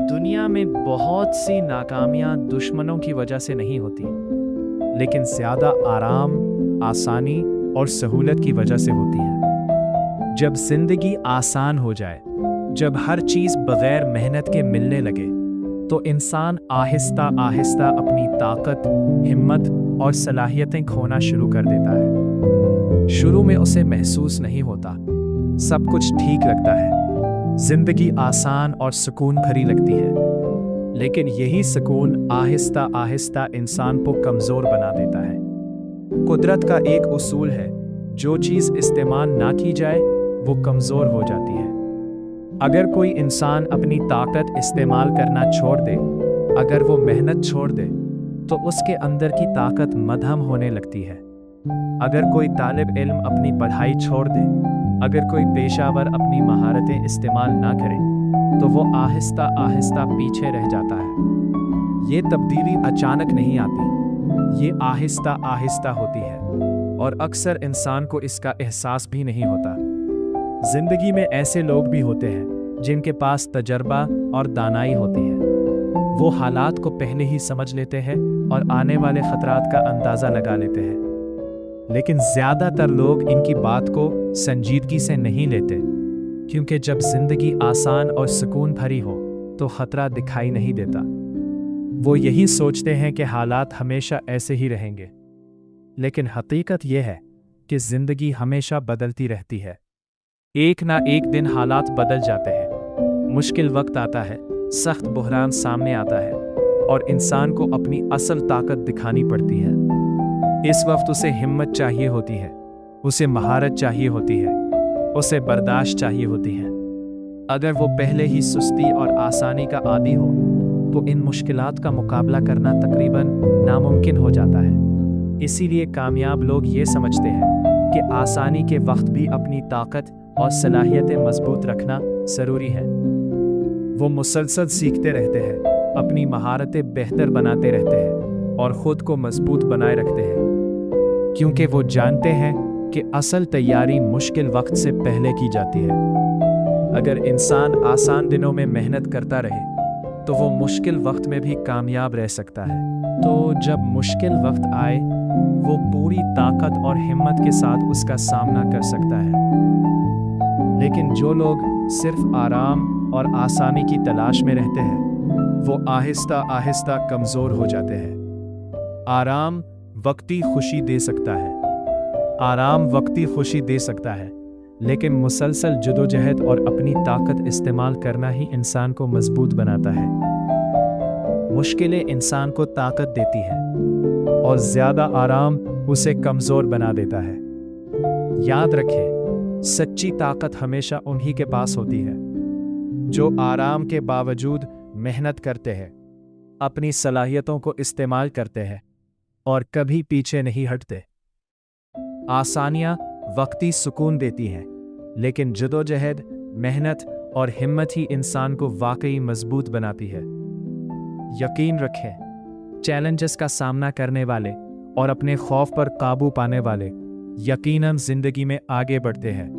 दुनिया में बहुत सी नाकामियां दुश्मनों की वजह से नहीं होती, लेकिन ज़्यादा आराम, आसानी और सहूलत की वजह से होती है। जब ज़िंदगी आसान हो जाए, जब हर चीज़ बगैर मेहनत के मिलने लगे, तो इंसान आहिस्ता आहिस्ता अपनी ताकत, हिम्मत और सलाहियतें खोना शुरू कर देता है। शुरू में उसे महसूस नहीं होता, सब कुछ ठीक लगता है, जिंदगी आसान और सुकून भरी लगती है। लेकिन यही सुकून आहिस्ता आहिस्ता इंसान को कमज़ोर बना देता है। कुदरत का एक उसूल है, जो चीज़ इस्तेमाल ना की जाए वो कमज़ोर हो जाती है। अगर कोई इंसान अपनी ताकत इस्तेमाल करना छोड़ दे, अगर वो मेहनत छोड़ दे, तो उसके अंदर की ताकत मध्यम होने लगती है। अगर कोई तालिब इल्म अपनी पढ़ाई छोड़ दे, अगर कोई पेशावर अपनी महारतें इस्तेमाल ना करे, तो वो आहिस्ता आहिस्ता पीछे रह जाता है। ये तब्दीली अचानक नहीं आती, ये आहिस्ता आहिस्ता होती है, और अक्सर इंसान को इसका एहसास भी नहीं होता। जिंदगी में ऐसे लोग भी होते हैं जिनके पास तजर्बा और दानाई होती है। वो हालात को पहले ही समझ लेते हैं और आने वाले खतरात का अंदाज़ा लगा लेते हैं। लेकिन ज़्यादातर लोग इनकी बात को संजीदगी से नहीं लेते, क्योंकि जब जिंदगी आसान और सुकून भरी हो तो खतरा दिखाई नहीं देता। वो यही सोचते हैं कि हालात हमेशा ऐसे ही रहेंगे। लेकिन हकीकत यह है कि जिंदगी हमेशा बदलती रहती है। एक ना एक दिन हालात बदल जाते हैं, मुश्किल वक्त आता है, सख्त बुहरान सामने आता है, और इंसान को अपनी असल ताकत दिखानी पड़ती है। इस वक्त उसे हिम्मत चाहिए होती है, उसे महारत चाहिए होती है, उसे बर्दाश्त चाहिए होती है। अगर वो पहले ही सुस्ती और आसानी का आदी हो, तो इन मुश्किलात का मुकाबला करना तकरीबन नामुमकिन हो जाता है। इसीलिए कामयाब लोग ये समझते हैं कि आसानी के वक्त भी अपनी ताकत और सलाहियतें मजबूत रखना ज़रूरी है। वो मुसलसल सीखते रहते हैं, अपनी महारतें बेहतर बनाते रहते हैं और ख़ुद को मजबूत बनाए रखते हैं, क्योंकि वो जानते हैं कि असल तैयारी मुश्किल वक्त से पहले की जाती है। अगर इंसान आसान दिनों में मेहनत करता रहे, तो वो मुश्किल वक्त में भी कामयाब रह सकता है। तो जब मुश्किल वक्त आए, वो पूरी ताकत और हिम्मत के साथ उसका सामना कर सकता है। लेकिन जो लोग सिर्फ आराम और आसानी की तलाश में रहते हैं, वो आहिस्ता आहिस्ता कमज़ोर हो जाते हैं। आराम वक्ती खुशी दे सकता है, आराम वक्ती खुशी दे सकता है, लेकिन मुसलसल जदोजहद और अपनी ताकत इस्तेमाल करना ही इंसान को मजबूत बनाता है। मुश्किलें इंसान को ताकत देती है, और ज़्यादा आराम उसे कमज़ोर बना देता है। याद रखें, सच्ची ताकत हमेशा उन्हीं के पास होती है जो आराम के बावजूद मेहनत करते हैं, अपनी सलाहियतों को इस्तेमाल करते हैं और कभी पीछे नहीं हटते। आसानियाँ वक्ती सुकून देती हैं, लेकिन जदोजहद, मेहनत और हिम्मत ही इंसान को वाकई मजबूत बनाती है। यकीन रखें, चैलेंजेस का सामना करने वाले और अपने खौफ पर काबू पाने वाले यकीनन जिंदगी में आगे बढ़ते हैं।